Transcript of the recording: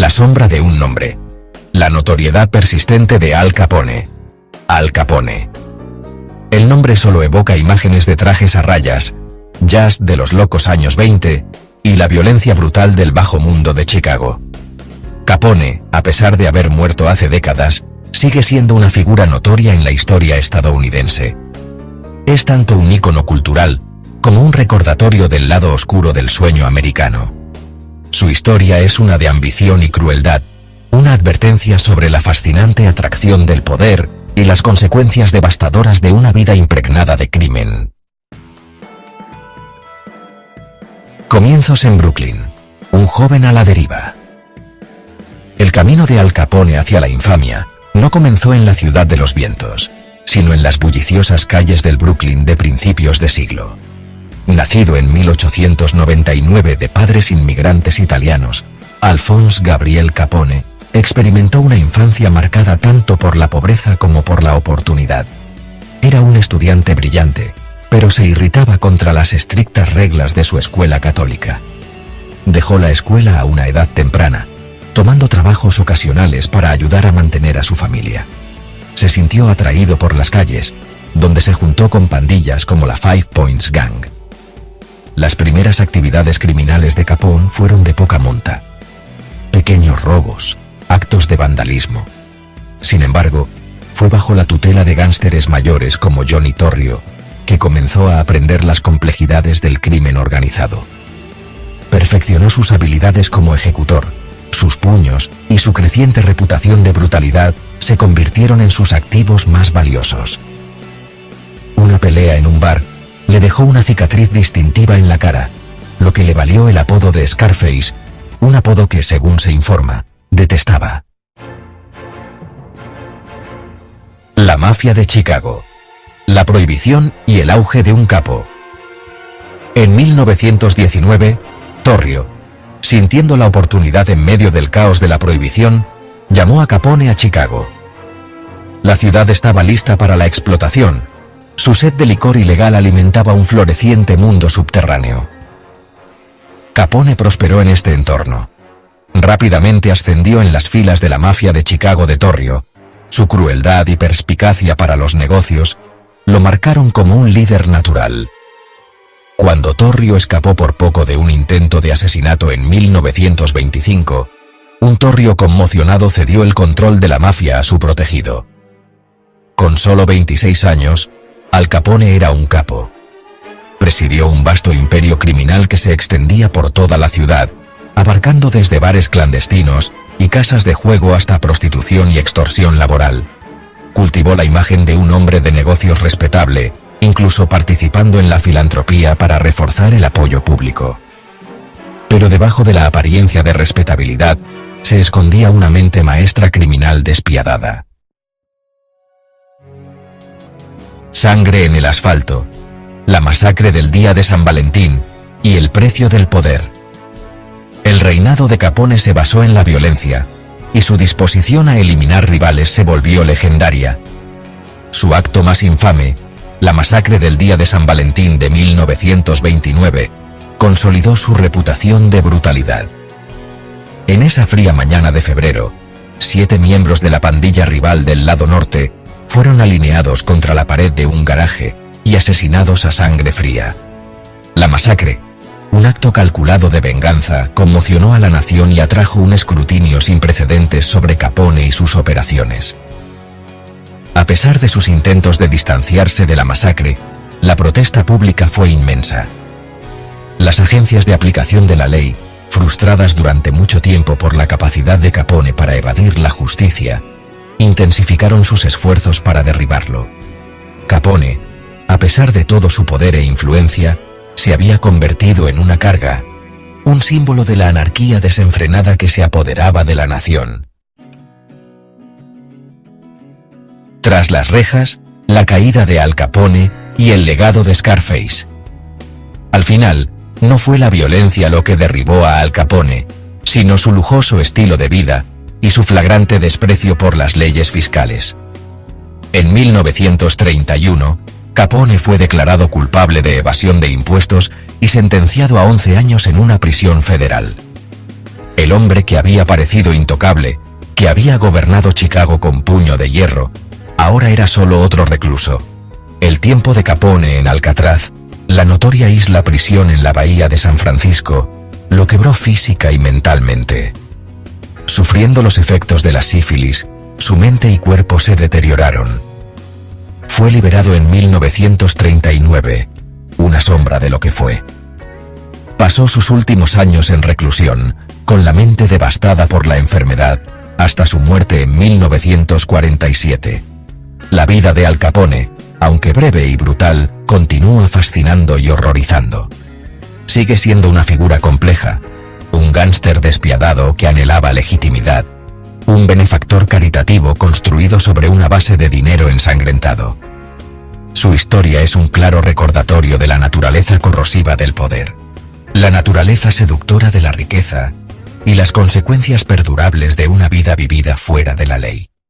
La sombra de un nombre. La notoriedad persistente de Al Capone. Al Capone. El nombre solo evoca imágenes de trajes a rayas, jazz de los locos años 20 y la violencia brutal del bajo mundo de Chicago. Capone, a pesar de haber muerto hace décadas, sigue siendo una figura notoria en la historia estadounidense. Es tanto un ícono cultural como un recordatorio del lado oscuro del sueño americano. Su historia es una de ambición y crueldad, una advertencia sobre la fascinante atracción del poder y las consecuencias devastadoras de una vida impregnada de crimen. Comienzos en Brooklyn. Un joven a la deriva. El camino de Al Capone hacia la infamia no comenzó en la ciudad de los vientos, sino en las bulliciosas calles del Brooklyn de principios de siglo. Nacido en 1899 de padres inmigrantes italianos, Alphonse Gabriel Capone experimentó una infancia marcada tanto por la pobreza como por la oportunidad. Era un estudiante brillante, pero se irritaba contra las estrictas reglas de su escuela católica. Dejó la escuela a una edad temprana, tomando trabajos ocasionales para ayudar a mantener a su familia. Se sintió atraído por las calles, donde se juntó con pandillas como la Five Points Gang. Las primeras actividades criminales de Capone fueron de poca monta. Pequeños robos, actos de vandalismo. Sin embargo, fue bajo la tutela de gánsteres mayores como Johnny Torrio, que comenzó a aprender las complejidades del crimen organizado. Perfeccionó sus habilidades como ejecutor, sus puños y su creciente reputación de brutalidad se convirtieron en sus activos más valiosos. Una pelea en un bar le dejó una cicatriz distintiva en la cara, lo que le valió el apodo de Scarface, un apodo que, según se informa, detestaba. La mafia de Chicago. La prohibición y el auge de un capo. En 1919, Torrio, sintiendo la oportunidad en medio del caos de la prohibición, llamó a Capone a Chicago. La ciudad estaba lista para la explotación. Su sed de licor ilegal alimentaba un floreciente mundo subterráneo. Capone prosperó en este entorno. Rápidamente ascendió en las filas de la mafia de Chicago de Torrio. Su crueldad y perspicacia para los negocios lo marcaron como un líder natural. Cuando Torrio escapó por poco de un intento de asesinato en 1925, un Torrio conmocionado cedió el control de la mafia a su protegido. Con solo 26 años, Al Capone era un capo. Presidió un vasto imperio criminal que se extendía por toda la ciudad, abarcando desde bares clandestinos y casas de juego hasta prostitución y extorsión laboral. Cultivó la imagen de un hombre de negocios respetable, incluso participando en la filantropía para reforzar el apoyo público. Pero debajo de la apariencia de respetabilidad, se escondía una mente maestra criminal despiadada. Sangre en el asfalto, la masacre del día de San Valentín y el precio del poder. El reinado de Capone se basó en la violencia, y su disposición a eliminar rivales se volvió legendaria. Su acto más infame, la masacre del día de San Valentín de 1929, consolidó su reputación de brutalidad. En esa fría mañana de febrero, 7 miembros de la pandilla rival del lado norte fueron alineados contra la pared de un garaje y asesinados a sangre fría. La masacre, un acto calculado de venganza, conmocionó a la nación y atrajo un escrutinio sin precedentes sobre Capone y sus operaciones. A pesar de sus intentos de distanciarse de la masacre, la protesta pública fue inmensa. Las agencias de aplicación de la ley, frustradas durante mucho tiempo por la capacidad de Capone para evadir la justicia, intensificaron sus esfuerzos para derribarlo. Capone, a pesar de todo su poder e influencia, se había convertido en una carga, un símbolo de la anarquía desenfrenada que se apoderaba de la nación. Tras las rejas, la caída de Al Capone y el legado de Scarface. Al final, no fue la violencia lo que derribó a Al Capone, sino su lujoso estilo de vida y su flagrante desprecio por las leyes fiscales. En 1931, Capone fue declarado culpable de evasión de impuestos y sentenciado a 11 años en una prisión federal. El hombre que había parecido intocable, que había gobernado Chicago con puño de hierro, ahora era solo otro recluso. El tiempo de Capone en Alcatraz, la notoria isla prisión en la bahía de San Francisco, lo quebró física y mentalmente. Sufriendo los efectos de la sífilis, su mente y cuerpo se deterioraron. Fue liberado en 1939, una sombra de lo que fue. Pasó sus últimos años en reclusión, con la mente devastada por la enfermedad, hasta su muerte en 1947. La vida de Al Capone, aunque breve y brutal, continúa fascinando y horrorizando. Sigue siendo una figura compleja, un gángster despiadado que anhelaba legitimidad, un benefactor caritativo construido sobre una base de dinero ensangrentado. Su historia es un claro recordatorio de la naturaleza corrosiva del poder, la naturaleza seductora de la riqueza y las consecuencias perdurables de una vida vivida fuera de la ley.